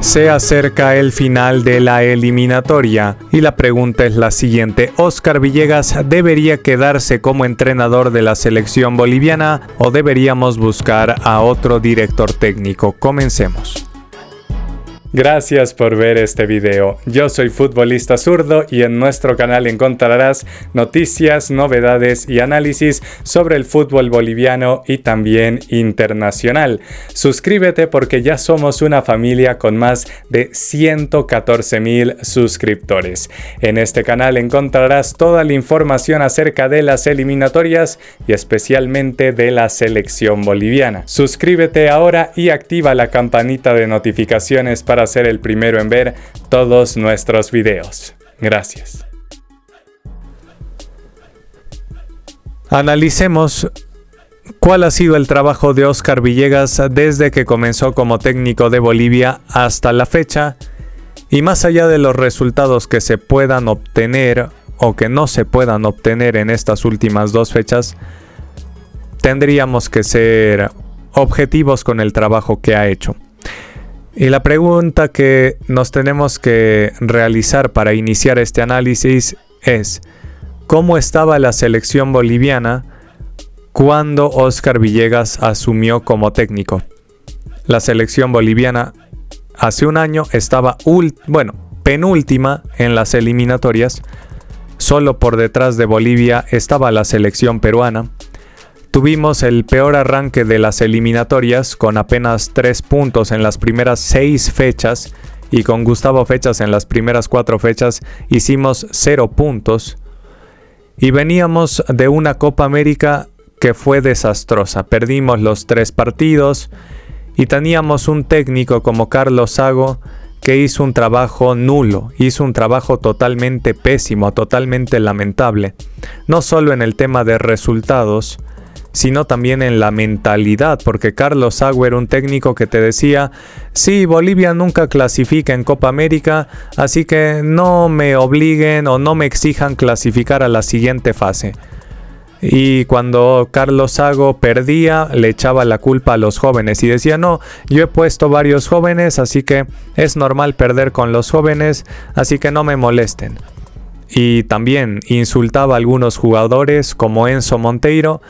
Se acerca el final de la eliminatoria y la pregunta es la siguiente: ¿Óscar Villegas debería quedarse como entrenador de la selección boliviana o deberíamos buscar a otro director técnico? Comencemos. Gracias por ver este video. Yo soy Futbolista Zurdo y en nuestro canal encontrarás noticias, novedades y análisis sobre el fútbol boliviano y también internacional. Suscríbete porque ya somos una familia con más de 114,000 suscriptores. En este canal encontrarás toda la información acerca de las eliminatorias y especialmente de la selección boliviana. Suscríbete ahora y activa la campanita de notificaciones para ser el primero en ver todos nuestros videos. Gracias. Analicemos cuál ha sido el trabajo de Óscar Villegas desde que comenzó como técnico de Bolivia hasta la fecha, y más allá de los resultados que se puedan obtener o que no se puedan obtener en estas últimas dos fechas, tendríamos que ser objetivos con el trabajo que ha hecho. Y la pregunta que nos tenemos que realizar para iniciar este análisis es: ¿cómo estaba la selección boliviana cuando Óscar Villegas asumió como técnico? La selección boliviana hace un año estaba penúltima en las eliminatorias. Solo por detrás de Bolivia estaba la selección peruana. Tuvimos el peor arranque de las eliminatorias con apenas 3 puntos en las primeras 6 fechas y con Gustavo Fechas en las primeras 4 fechas hicimos 0 puntos. Y veníamos de una Copa América que fue desastrosa. Perdimos los 3 partidos y teníamos un técnico como Carlos Zago que hizo un trabajo nulo, hizo un trabajo totalmente pésimo, totalmente lamentable. No solo en el tema de resultados, sino también en la mentalidad, porque Carlos Zago era un técnico que te decía: sí, Bolivia nunca clasifica en Copa América, así que no me obliguen o no me exijan clasificar a la siguiente fase. Y cuando Carlos Zago perdía, le echaba la culpa a los jóvenes y decía: no, yo he puesto varios jóvenes, así que es normal perder con los jóvenes, así que no me molesten. Y también insultaba a algunos jugadores como Enzo Monteiro,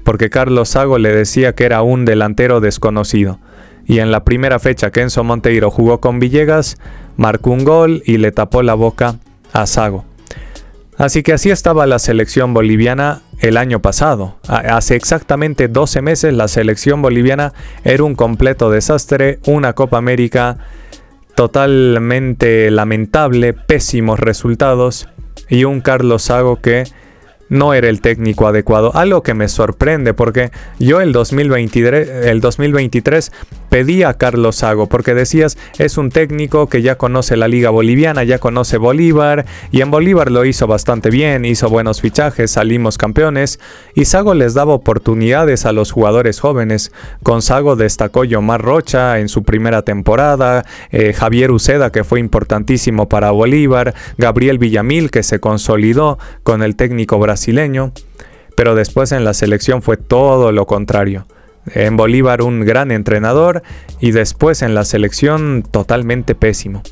porque Carlos Zago le decía que era un delantero desconocido. Y en la primera fecha que Enzo Monteiro jugó con Villegas, marcó un gol y le tapó la boca a Zago. Así que así estaba la selección boliviana el año pasado. Hace exactamente 12 meses la selección boliviana era un completo desastre, una Copa América totalmente lamentable, pésimos resultados y un Carlos Zago que no era el técnico adecuado. Algo que me sorprende porque yo el 2023 pedí a Carlos Zago porque decías: es un técnico que ya conoce la liga boliviana, ya conoce Bolívar, y en Bolívar lo hizo bastante bien, hizo buenos fichajes, salimos campeones, y Zago les daba oportunidades a los jugadores jóvenes. Con Zago destacó Yomar Rocha en su primera temporada, Javier Uceda, que fue importantísimo para Bolívar, Gabriel Villamil, que se consolidó con el técnico brasileño, pero después en la selección fue todo lo contrario. En Bolívar un gran entrenador y después en la selección totalmente pésimo.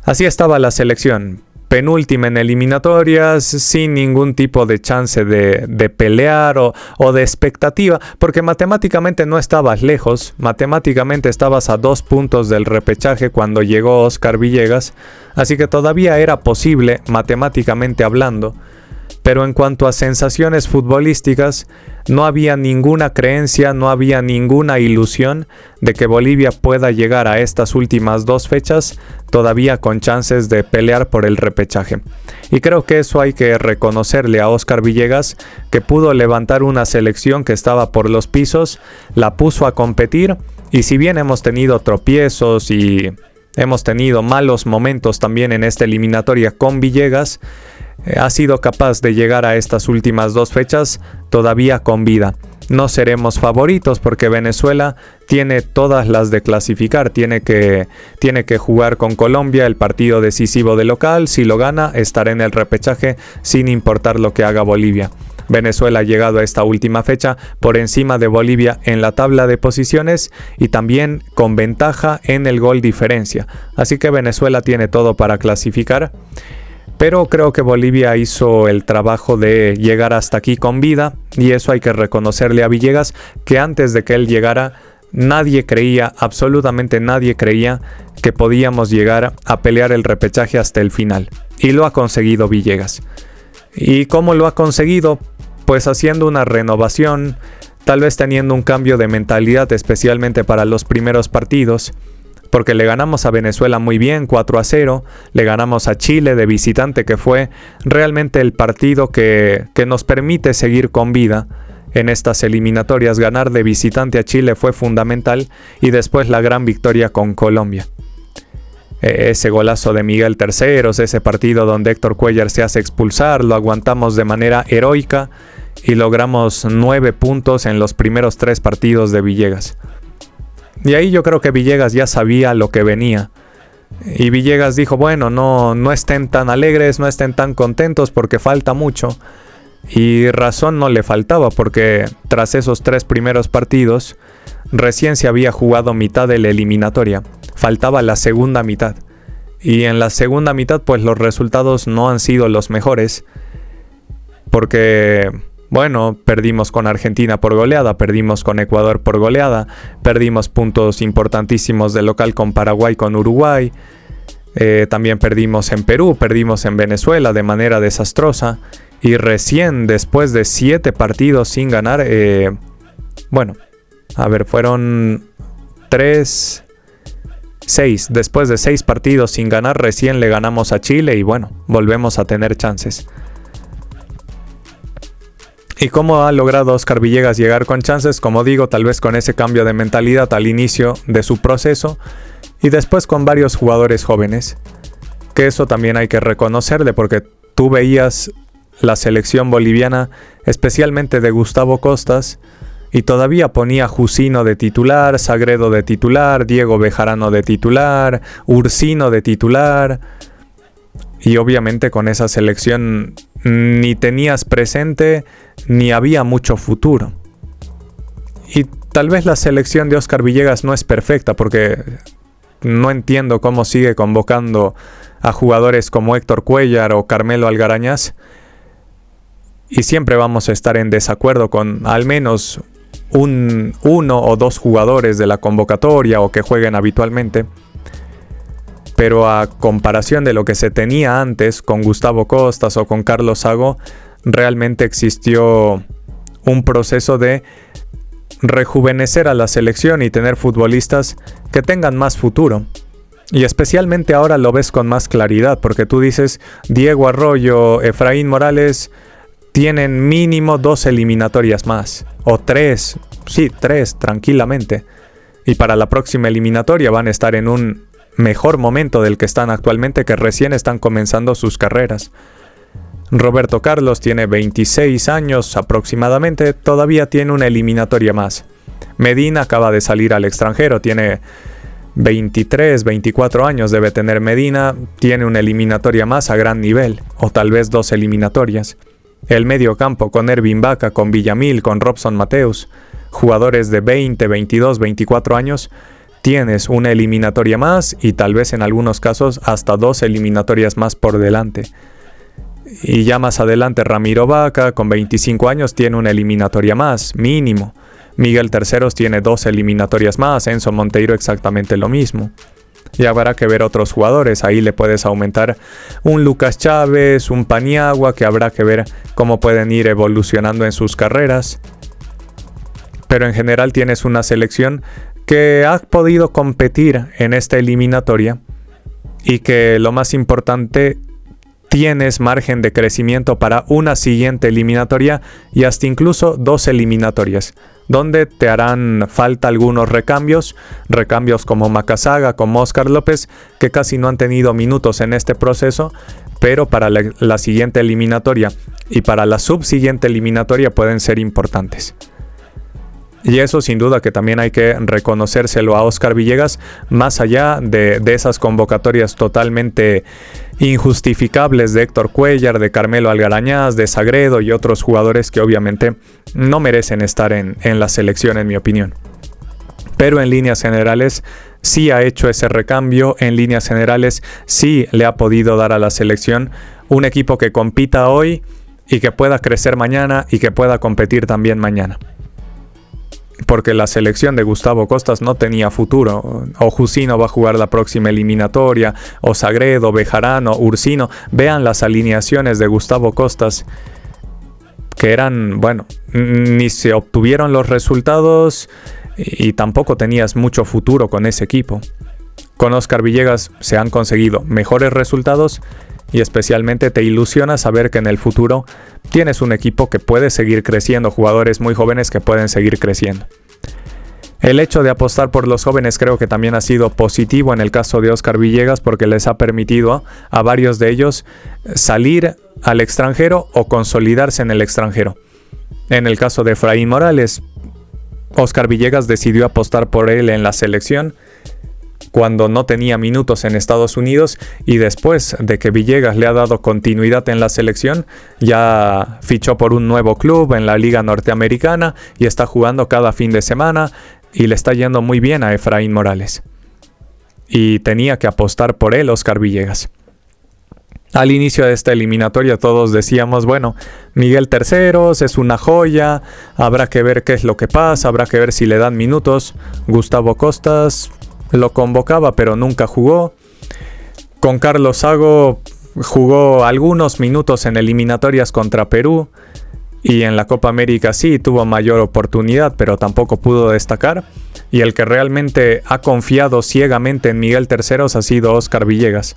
Así estaba la selección, penúltima en eliminatorias, sin ningún tipo de chance de pelear o de expectativa, porque matemáticamente no estabas lejos, matemáticamente estabas a 2 puntos del repechaje cuando llegó Óscar Villegas, así que todavía era posible matemáticamente hablando. Pero en cuanto a sensaciones futbolísticas, no había ninguna creencia, no había ninguna ilusión de que Bolivia pueda llegar a estas últimas 2 fechas todavía con chances de pelear por el repechaje. Y creo que eso hay que reconocerle a Óscar Villegas, que pudo levantar una selección que estaba por los pisos, la puso a competir, y si bien hemos tenido tropiezos y hemos tenido malos momentos también en esta eliminatoria con Villegas, ha sido capaz de llegar a estas últimas 2 fechas todavía con vida. No seremos favoritos porque Venezuela tiene todas las de clasificar, tiene que jugar con Colombia el partido decisivo de local. Si lo gana, estará en el repechaje sin importar lo que haga Bolivia. Venezuela ha llegado a esta última fecha por encima de Bolivia en la tabla de posiciones y también con ventaja en el gol diferencia. Así que Venezuela tiene todo para clasificar. Pero creo que Bolivia hizo el trabajo de llegar hasta aquí con vida, y eso hay que reconocerle a Villegas, que antes de que él llegara nadie creía, absolutamente nadie creía que podíamos llegar a pelear el repechaje hasta el final. Y lo ha conseguido Villegas. ¿Y cómo lo ha conseguido? Pues haciendo una renovación, tal vez teniendo un cambio de mentalidad, especialmente para los primeros partidos. Porque le ganamos a Venezuela muy bien, 4-0, le ganamos a Chile de visitante, que fue realmente el partido que nos permite seguir con vida en estas eliminatorias. Ganar de visitante a Chile fue fundamental, y después la gran victoria con Colombia. Ese golazo de Miguel Terceros, ese partido donde Héctor Cuellar se hace expulsar, lo aguantamos de manera heroica y logramos 9 puntos en los primeros 3 partidos de Villegas. Y ahí yo creo que Villegas ya sabía lo que venía. Y Villegas dijo, bueno, no estén tan alegres, no estén tan contentos porque falta mucho. Y razón no le faltaba, porque tras esos 3 primeros partidos, recién se había jugado mitad de la eliminatoria. Faltaba la segunda mitad. Y en la segunda mitad, pues los resultados no han sido los mejores. Porque... bueno, perdimos con Argentina por goleada, perdimos con Ecuador por goleada, perdimos puntos importantísimos de local con Paraguay, con Uruguay, también perdimos en Perú, perdimos en Venezuela de manera desastrosa, y recién después de 7 partidos sin ganar, fueron 6, después de 6 partidos sin ganar, recién le ganamos a Chile y bueno, volvemos a tener chances. ¿Y cómo ha logrado Óscar Villegas llegar con chances? Como digo, tal vez con ese cambio de mentalidad al inicio de su proceso, y después con varios jugadores jóvenes, que eso también hay que reconocerle, porque tú veías la selección boliviana, especialmente de Gustavo Costas, y todavía ponía Jusino de titular, Sagredo de titular, Diego Bejarano de titular, Ursino de titular, y obviamente con esa selección ni tenías presente ni había mucho futuro. Y tal vez la selección de Óscar Villegas no es perfecta, porque no entiendo cómo sigue convocando a jugadores como Héctor Cuellar o Carmelo Algarañaz, y siempre vamos a estar en desacuerdo con al menos uno o 2 jugadores de la convocatoria o que jueguen habitualmente. Pero a comparación de lo que se tenía antes con Gustavo Costas o con Carlos Sago, realmente existió un proceso de rejuvenecer a la selección y tener futbolistas que tengan más futuro. Y especialmente ahora lo ves con más claridad, porque tú dices, Diego Arroyo, Efraín Morales tienen mínimo 2 eliminatorias más, o 3, sí, 3 tranquilamente. Y para la próxima eliminatoria van a estar en un mejor momento del que están actualmente, que recién están comenzando sus carreras. Roberto Carlos tiene 26 años aproximadamente, todavía tiene una eliminatoria más. Medina acaba de salir al extranjero, tiene 23, 24 años debe tener Medina, tiene una eliminatoria más a gran nivel, o tal vez 2 eliminatorias. El medio campo con Ervin Vaca, con Villamil, con Robson Mateus, jugadores de 20, 22, 24 años, tienes una eliminatoria más y tal vez en algunos casos hasta 2 eliminatorias más por delante. Y ya más adelante Ramiro Vaca, con 25 años, tiene una eliminatoria más, mínimo. Miguel Terceros tiene 2 eliminatorias más, Enzo Monteiro exactamente lo mismo. Y habrá que ver otros jugadores, ahí le puedes aumentar un Lucas Chávez, un Paniagua, que habrá que ver cómo pueden ir evolucionando en sus carreras. Pero en general tienes una selección que ha podido competir en esta eliminatoria y que lo más importante, tienes margen de crecimiento para una siguiente eliminatoria y hasta incluso 2 eliminatorias, donde te harán falta algunos recambios como Macazaga, como Óscar López, que casi no han tenido minutos en este proceso, pero para la siguiente eliminatoria y para la subsiguiente eliminatoria pueden ser importantes. Y eso sin duda que también hay que reconocérselo a Óscar Villegas, más allá de esas convocatorias totalmente injustificables de Héctor Cuéllar, de Carmelo Algarañaz, de Sagredo y otros jugadores que obviamente no merecen estar en la selección, en mi opinión. Pero en líneas generales sí ha hecho ese recambio, en líneas generales sí le ha podido dar a la selección un equipo que compita hoy y que pueda crecer mañana y que pueda competir también mañana. Porque la selección de Gustavo Costas no tenía futuro. O Jusino va a jugar la próxima eliminatoria, o Sagredo, Bejarano, Ursino. Vean las alineaciones de Gustavo Costas, que eran, bueno, ni se obtuvieron los resultados y tampoco tenías mucho futuro con ese equipo. Con Óscar Villegas se han conseguido mejores resultados y especialmente te ilusiona saber que en el futuro tienes un equipo que puede seguir creciendo, jugadores muy jóvenes que pueden seguir creciendo. El hecho de apostar por los jóvenes creo que también ha sido positivo en el caso de Óscar Villegas, porque les ha permitido a varios de ellos salir al extranjero o consolidarse en el extranjero. En el caso de Efraín Morales, Óscar Villegas decidió apostar por él en la selección cuando no tenía minutos en Estados Unidos, y después de que Villegas le ha dado continuidad en la selección, ya fichó por un nuevo club en la Liga Norteamericana y está jugando cada fin de semana y le está yendo muy bien a Efraín Morales. Y tenía que apostar por él Óscar Villegas. Al inicio de esta eliminatoria todos decíamos, bueno, Miguel Terceros es una joya, habrá que ver qué es lo que pasa, habrá que ver si le dan minutos. Gustavo Costas lo convocaba pero nunca jugó. Con Carlos Sago jugó algunos minutos en eliminatorias contra Perú y en la Copa América sí tuvo mayor oportunidad, pero tampoco pudo destacar. Y el que realmente ha confiado ciegamente en Miguel Terceros ha sido Óscar Villegas.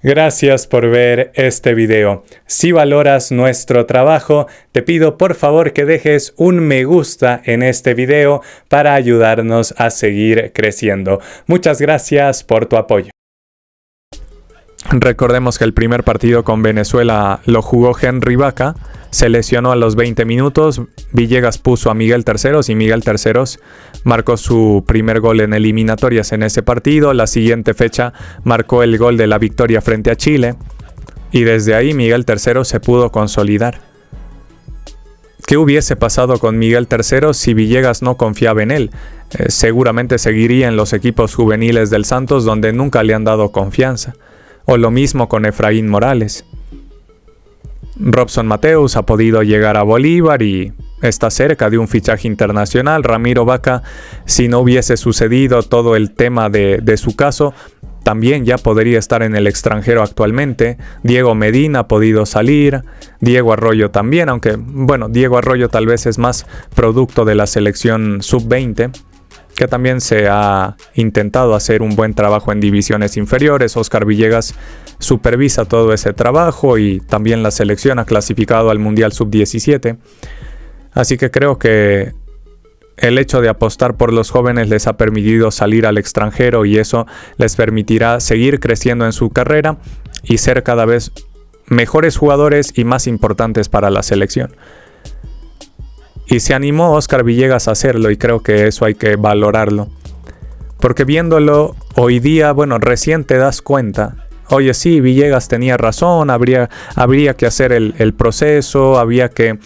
Gracias por ver este video. Si valoras nuestro trabajo, te pido por favor que dejes un me gusta en este video para ayudarnos a seguir creciendo. Muchas gracias por tu apoyo. Recordemos que el primer partido con Venezuela lo jugó Henry Vaca, se lesionó a los 20 minutos, Villegas puso a Miguel Terceros y Miguel Terceros marcó su primer gol en eliminatorias en ese partido. La siguiente fecha marcó el gol de la victoria frente a Chile y desde ahí Miguel Terceros se pudo consolidar. ¿Qué hubiese pasado con Miguel Terceros si Villegas no confiaba en él? Seguramente seguiría en los equipos juveniles del Santos, donde nunca le han dado confianza. O lo mismo con Efraín Morales. Robson Mateus ha podido llegar a Bolívar y está cerca de un fichaje internacional. Ramiro Vaca, si no hubiese sucedido todo el tema de su caso, también ya podría estar en el extranjero actualmente. Diego Medina ha podido salir, Diego Arroyo también, aunque bueno, Diego Arroyo tal vez es más producto de la selección sub-20, que también se ha intentado hacer un buen trabajo en divisiones inferiores. Óscar Villegas supervisa todo ese trabajo y también la selección ha clasificado al Mundial Sub-17. Así que creo que el hecho de apostar por los jóvenes les ha permitido salir al extranjero y eso les permitirá seguir creciendo en su carrera y ser cada vez mejores jugadores y más importantes para la selección. Y se animó Óscar Villegas a hacerlo y creo que eso hay que valorarlo. Porque viéndolo hoy día, bueno, recién te das cuenta. Oye, sí, Villegas tenía razón, habría que hacer el proceso, había que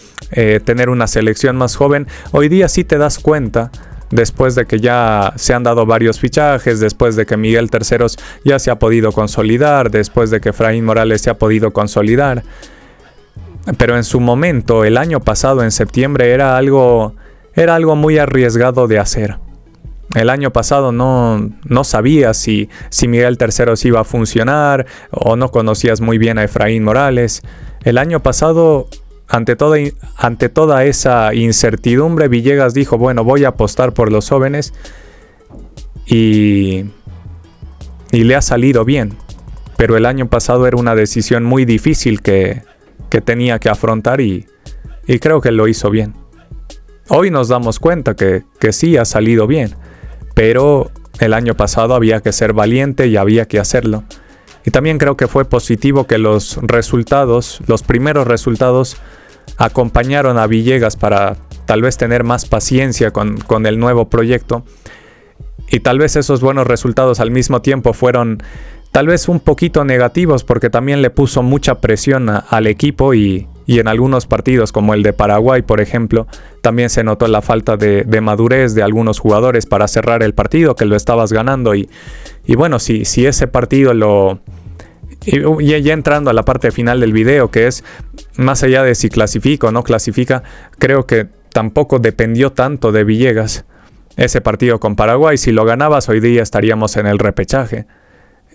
tener una selección más joven. Hoy día sí te das cuenta, después de que ya se han dado varios fichajes, después de que Miguel Terceros ya se ha podido consolidar, después de que Efraín Morales se ha podido consolidar. Pero en su momento, el año pasado, en septiembre, era algo muy arriesgado de hacer. El año pasado no sabías si Miguel Terceros iba a funcionar o no conocías muy bien a Efraín Morales. El año pasado, ante toda esa incertidumbre, Villegas dijo, bueno, voy a apostar por los jóvenes y le ha salido bien. Pero el año pasado era una decisión muy difícil que tenía que afrontar y creo que lo hizo bien. Hoy nos damos cuenta que sí ha salido bien, pero el año pasado había que ser valiente y había que hacerlo. Y también creo que fue positivo que los primeros resultados acompañaron a Villegas para tal vez tener más paciencia con el nuevo proyecto. Y tal vez esos buenos resultados al mismo tiempo fueron tal vez un poquito negativos, porque también le puso mucha presión al equipo y en algunos partidos como el de Paraguay, por ejemplo, también se notó la falta de madurez de algunos jugadores para cerrar el partido, que lo estabas ganando. Y bueno, si ese partido y ya entrando a la parte final del video, que es más allá de si clasifica o no clasifica, creo que tampoco dependió tanto de Villegas ese partido con Paraguay. Si lo ganabas, hoy día estaríamos en el repechaje.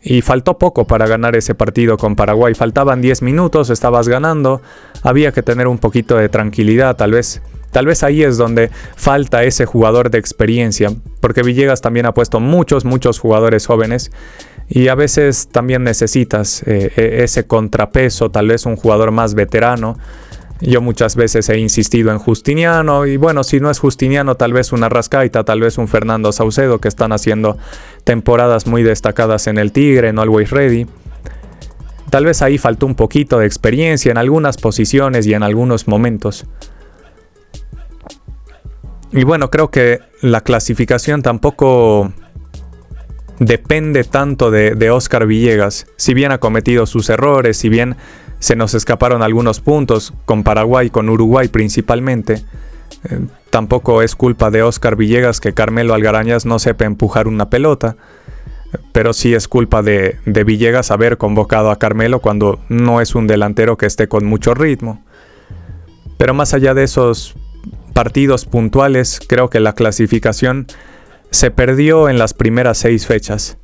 Y faltó poco para ganar ese partido con Paraguay. Faltaban 10 minutos, estabas ganando. Había que tener un poquito de tranquilidad. Tal vez ahí es donde falta ese jugador de experiencia. Porque Villegas también ha puesto muchos jugadores jóvenes. Y a veces también necesitas ese contrapeso. Tal vez un jugador más veterano. Yo muchas veces he insistido en Justiniano, y bueno, si no es Justiniano, tal vez un Arrascaita, tal vez un Fernando Saucedo, que están haciendo temporadas muy destacadas en el Tigre, en Always Ready. Tal vez ahí faltó un poquito de experiencia en algunas posiciones y en algunos momentos. Y bueno, creo que la clasificación tampoco depende tanto de Óscar Villegas. Si bien ha cometido sus errores, si bien se nos escaparon algunos puntos con Paraguay, con Uruguay principalmente, tampoco es culpa de Óscar Villegas que Carmelo Algarañaz no sepa empujar una pelota, pero sí es culpa de Villegas haber convocado a Carmelo cuando no es un delantero que esté con mucho ritmo. Pero más allá de esos partidos puntuales, creo que la clasificación se perdió en las primeras 6 fechas.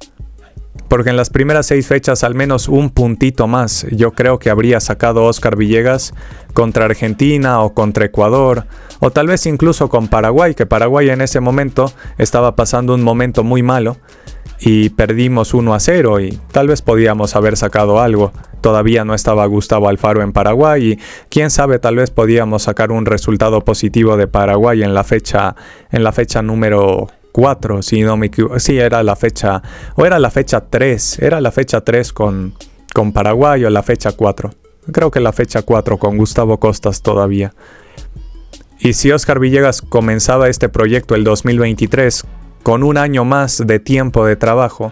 Porque en las primeras 6 fechas al menos un puntito más yo creo que habría sacado Óscar Villegas contra Argentina o contra Ecuador, o tal vez incluso con Paraguay, que Paraguay en ese momento estaba pasando un momento muy malo y perdimos 1-0 y tal vez podíamos haber sacado algo. Todavía no estaba Gustavo Alfaro en Paraguay y quién sabe, tal vez podíamos sacar un resultado positivo de Paraguay en la fecha número 4, si no me equivoco. Sí, era la fecha 3, era la fecha 3 con Paraguay, o la fecha 4. Creo que la fecha 4 con Gustavo Costas todavía. Y si Óscar Villegas comenzaba este proyecto el 2023 con un año más de tiempo de trabajo,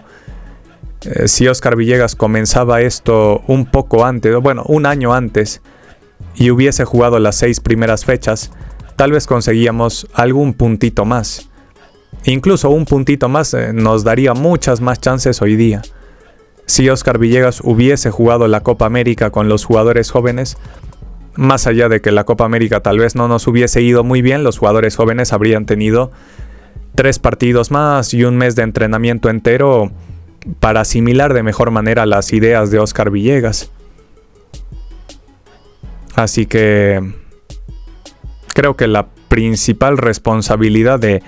si Óscar Villegas comenzaba esto un poco antes, bueno, un año antes, y hubiese jugado las 6 primeras fechas, tal vez conseguíamos algún puntito más. Incluso un puntito más nos daría muchas más chances hoy día. Si Óscar Villegas hubiese jugado la Copa América con los jugadores jóvenes, más allá de que la Copa América tal vez no nos hubiese ido muy bien, los jugadores jóvenes habrían tenido 3 partidos más y un mes de entrenamiento entero para asimilar de mejor manera las ideas de Óscar Villegas. Así que creo que la principal responsabilidad de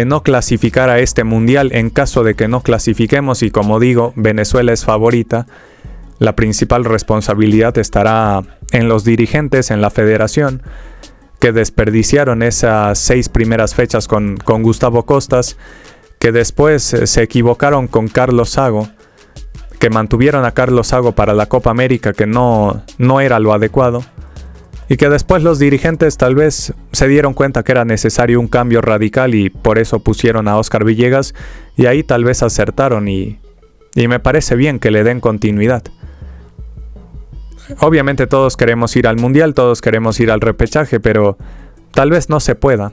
no clasificar a este mundial, en caso de que no clasifiquemos, y como digo, Venezuela es favorita, la principal responsabilidad estará en los dirigentes, en la federación, que desperdiciaron esas 6 primeras fechas con Gustavo Costas, que después se equivocaron con Carlos Sago, que mantuvieron a Carlos Sago para la Copa América, que no era lo adecuado, y que después los dirigentes tal vez se dieron cuenta que era necesario un cambio radical y por eso pusieron a Óscar Villegas, y ahí tal vez acertaron y me parece bien que le den continuidad. Obviamente todos queremos ir al mundial, todos queremos ir al repechaje, pero tal vez no se pueda.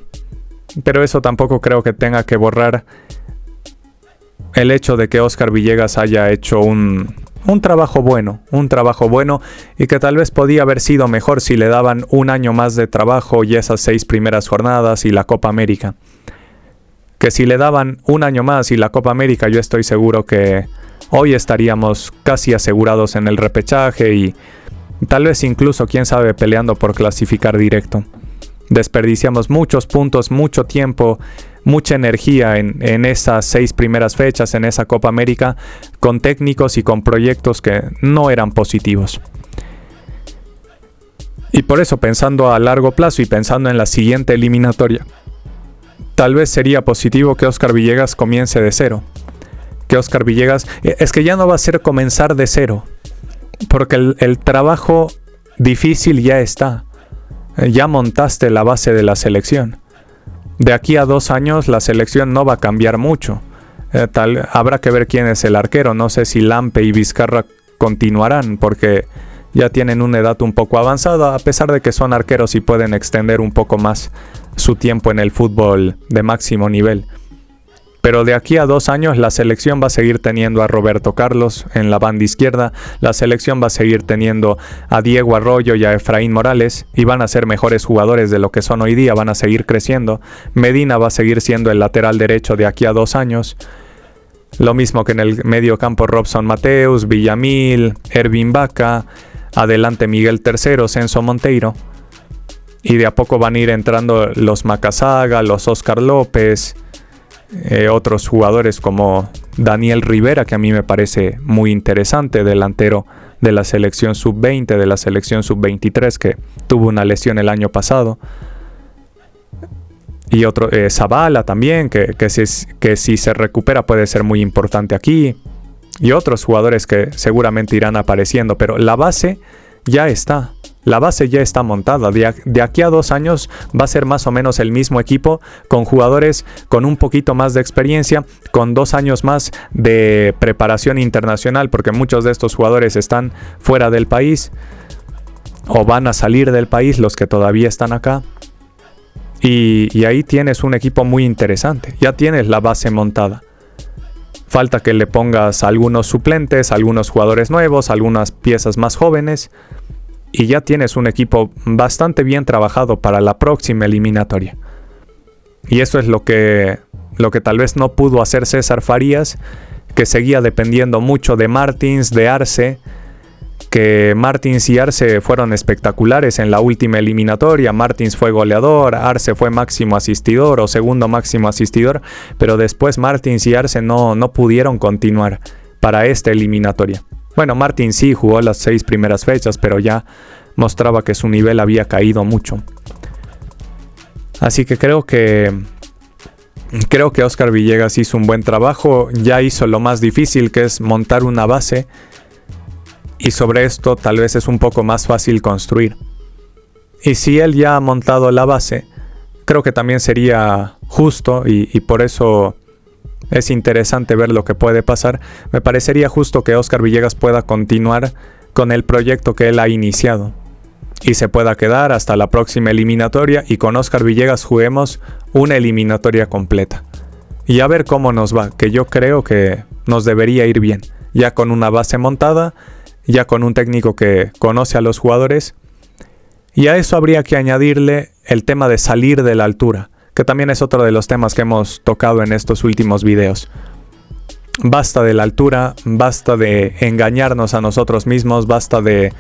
Pero eso tampoco creo que tenga que borrar el hecho de que Óscar Villegas haya hecho un trabajo bueno, y que tal vez podía haber sido mejor si le daban un año más de trabajo y esas 6 primeras jornadas y la Copa América. Que si le daban un año más y la Copa América, yo estoy seguro que hoy estaríamos casi asegurados en el repechaje y tal vez incluso, quién sabe, peleando por clasificar directo. Desperdiciamos muchos puntos, mucho tiempo, mucha energía en esas 6 primeras fechas, en esa Copa América, con técnicos y con proyectos que no eran positivos. Y por eso, pensando a largo plazo y pensando en la siguiente eliminatoria, tal vez sería positivo que Óscar Villegas comience de cero. Que Óscar Villegas, es que ya no va a ser comenzar de cero, porque el trabajo difícil ya está. ya montaste la base de la selección. De aquí a 2 años la selección no va a cambiar mucho. Habrá que ver quién es el arquero. No sé si Lampe y Vizcarra continuarán, porque ya tienen una edad un poco avanzada, a pesar de que son arqueros y pueden extender un poco más su tiempo en el fútbol de máximo nivel. Pero de aquí a 2 años la selección va a seguir teniendo a Roberto Carlos en la banda izquierda, la selección va a seguir teniendo a Diego Arroyo y a Efraín Morales, y van a ser mejores jugadores de lo que son hoy día, van a seguir creciendo. Medina va a seguir siendo el lateral derecho de aquí a 2 años. Lo mismo que en el medio campo Robson Mateus, Villamil, Ervin Vaca, adelante Miguel Tercero, Censo Monteiro. Y de a poco van a ir entrando los Macazaga, los Oscar López, otros jugadores como Daniel Rivera, que a mí me parece muy interesante, delantero de la selección sub-20, de la selección sub-23, que tuvo una lesión el año pasado. Y otro, Zavala también, que si se recupera puede ser muy importante aquí. Y otros jugadores que seguramente irán apareciendo, pero la base ya está. La base ya está montada. De aquí a 2 años va a ser más o menos el mismo equipo, con jugadores con un poquito más de experiencia, con 2 años más de preparación internacional, porque muchos de estos jugadores están fuera del país o van a salir del país, los que todavía están acá. Y ahí tienes un equipo muy interesante. Ya tienes la base montada. Falta que le pongas algunos suplentes, algunos jugadores nuevos, algunas piezas más jóvenes. Y ya tienes un equipo bastante bien trabajado para la próxima eliminatoria. Y eso es lo que tal vez no pudo hacer César Farías, que seguía dependiendo mucho de Martins, de Arce, que Martins y Arce fueron espectaculares en la última eliminatoria. Martins fue goleador, Arce fue máximo asistidor o segundo máximo asistidor, pero después Martins y Arce no pudieron continuar para esta eliminatoria. Bueno, Martins sí jugó las 6 primeras fechas, pero ya mostraba que su nivel había caído mucho. Así que creo que Óscar Villegas hizo un buen trabajo, ya hizo lo más difícil, que es montar una base. Y sobre esto tal vez es un poco más fácil construir. Y si él ya ha montado la base, creo que también sería justo, y por eso es interesante ver lo que puede pasar. Me parecería justo que Óscar Villegas pueda continuar con el proyecto que él ha iniciado y se pueda quedar hasta la próxima eliminatoria, y con Óscar Villegas juguemos una eliminatoria completa. Y a ver cómo nos va, que yo creo que nos debería ir bien. Ya con una base montada, ya con un técnico que conoce a los jugadores, y a eso habría que añadirle el tema de salir de la altura, que también es otro de los temas que hemos tocado en estos últimos videos. Basta de la altura, basta de engañarnos a nosotros mismos, basta de...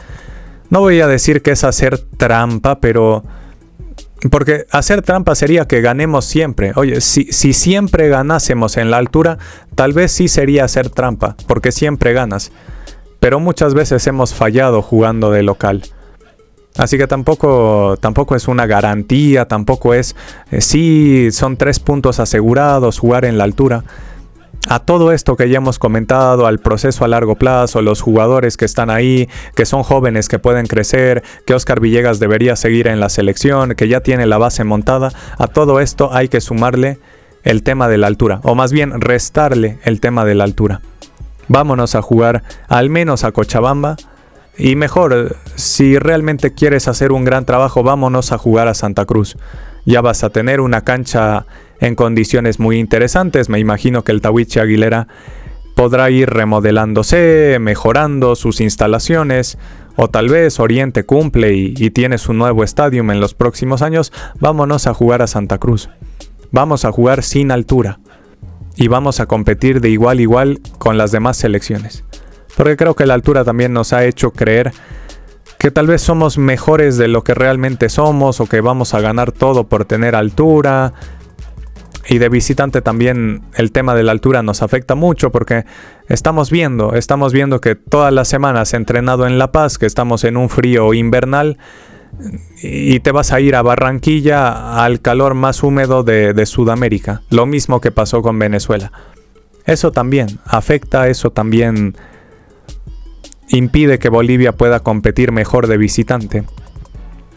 No voy a decir que es hacer trampa, pero... Porque hacer trampa sería que ganemos siempre. Oye, si siempre ganásemos en la altura, tal vez sí sería hacer trampa, porque siempre ganas. Pero muchas veces hemos fallado jugando de local. Así que tampoco es una garantía, tampoco es... sí, son 3 puntos asegurados jugar en la altura. A todo esto que ya hemos comentado, al proceso a largo plazo, los jugadores que están ahí, que son jóvenes, que pueden crecer, que Óscar Villegas debería seguir en la selección, que ya tiene la base montada, a todo esto hay que sumarle el tema de la altura, o más bien restarle el tema de la altura. Vámonos a jugar al menos a Cochabamba, y mejor, si realmente quieres hacer un gran trabajo, vámonos a jugar a Santa Cruz. Ya vas a tener una cancha en condiciones muy interesantes. Me imagino que el Tahuichi Aguilera podrá ir remodelándose, mejorando sus instalaciones, o tal vez Oriente cumple y tiene su nuevo estadio en los próximos años. Vámonos a jugar a Santa Cruz. Vamos a jugar sin altura y vamos a competir de igual a igual con las demás selecciones. Porque creo que la altura también nos ha hecho creer que tal vez somos mejores de lo que realmente somos, o que vamos a ganar todo por tener altura. Y de visitante también el tema de la altura nos afecta mucho, porque estamos viendo que todas las semanas he entrenado en La Paz, que estamos en un frío invernal, y te vas a ir a Barranquilla, al calor más húmedo de Sudamérica. Lo mismo que pasó con Venezuela. Eso también afecta, eso también impide que Bolivia pueda competir mejor de visitante.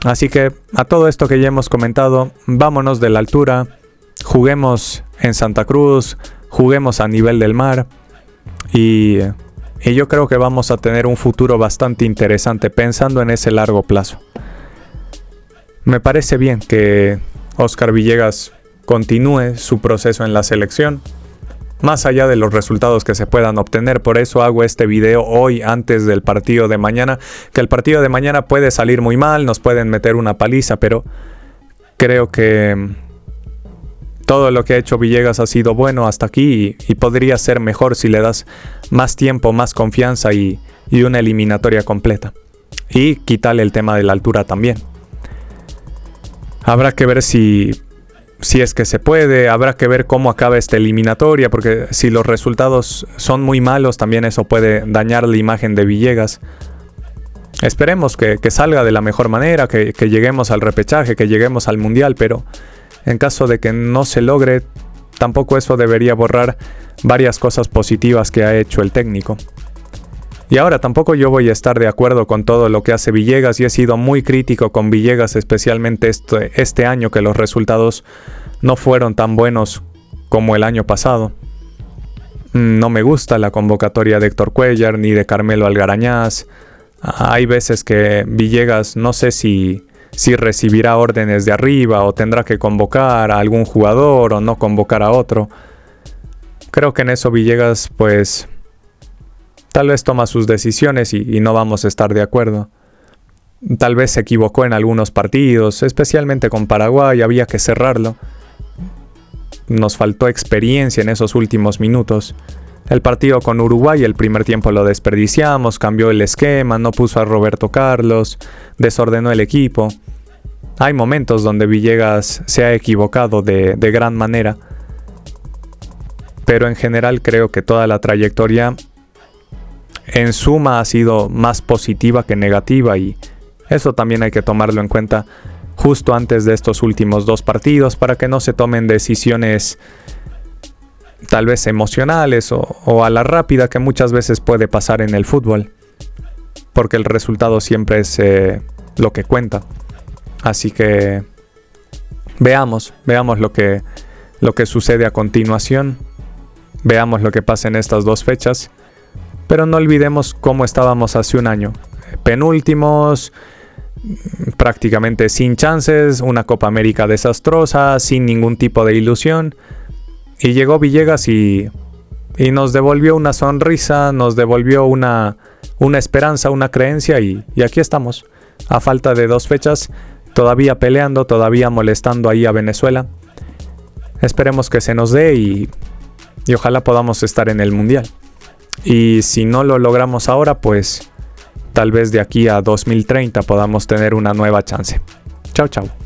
Así que a todo esto que ya hemos comentado, vámonos de la altura, juguemos en Santa Cruz, juguemos a nivel del mar y yo creo que vamos a tener un futuro bastante interesante pensando en ese largo plazo. Me parece bien que Oscar Villegas continúe su proceso en la selección, más allá de los resultados que se puedan obtener. Por eso hago este video hoy antes del partido de mañana, que el partido de mañana puede salir muy mal, nos pueden meter una paliza, pero creo que todo lo que ha hecho Villegas ha sido bueno hasta aquí y podría ser mejor si le das más tiempo, más confianza y una eliminatoria completa. Y quitarle el tema de la altura también. Habrá que ver si es que se puede, habrá que ver cómo acaba esta eliminatoria, porque si los resultados son muy malos, también eso puede dañar la imagen de Villegas. Esperemos que salga de la mejor manera, que lleguemos al repechaje, que lleguemos al mundial, pero en caso de que no se logre, tampoco eso debería borrar varias cosas positivas que ha hecho el técnico. Y ahora tampoco yo voy a estar de acuerdo con todo lo que hace Villegas y he sido muy crítico con Villegas, especialmente este año, que los resultados no fueron tan buenos como el año pasado. No me gusta la convocatoria de Héctor Cuellar ni de Carmelo Algarañaz. Hay veces que Villegas no sé si recibirá órdenes de arriba o tendrá que convocar a algún jugador o no convocar a otro. Creo que en eso Villegas pues tal vez toma sus decisiones y no vamos a estar de acuerdo. Tal vez se equivocó en algunos partidos, especialmente con Paraguay, había que cerrarlo. Nos faltó experiencia en esos últimos minutos. El partido con Uruguay, el primer tiempo lo desperdiciamos, cambió el esquema, no puso a Roberto Carlos, desordenó el equipo. Hay momentos donde Villegas se ha equivocado de gran manera. Pero en general creo que toda la trayectoria en suma ha sido más positiva que negativa y eso también hay que tomarlo en cuenta justo antes de estos últimos 2 partidos para que no se tomen decisiones tal vez emocionales o a la rápida, que muchas veces puede pasar en el fútbol, porque el resultado siempre es lo que cuenta. Así que veamos lo que sucede a continuación, veamos lo que pasa en estas 2 fechas. Pero no olvidemos cómo estábamos hace un año. Penúltimos, prácticamente sin chances, una Copa América desastrosa, sin ningún tipo de ilusión. Y llegó Villegas y nos devolvió una sonrisa, nos devolvió una esperanza, una creencia y aquí estamos. A falta de 2 fechas, todavía peleando, todavía molestando ahí a Venezuela. Esperemos que se nos dé y ojalá podamos estar en el Mundial. Y si no lo logramos ahora, pues tal vez de aquí a 2030 podamos tener una nueva chance. Chao, chao.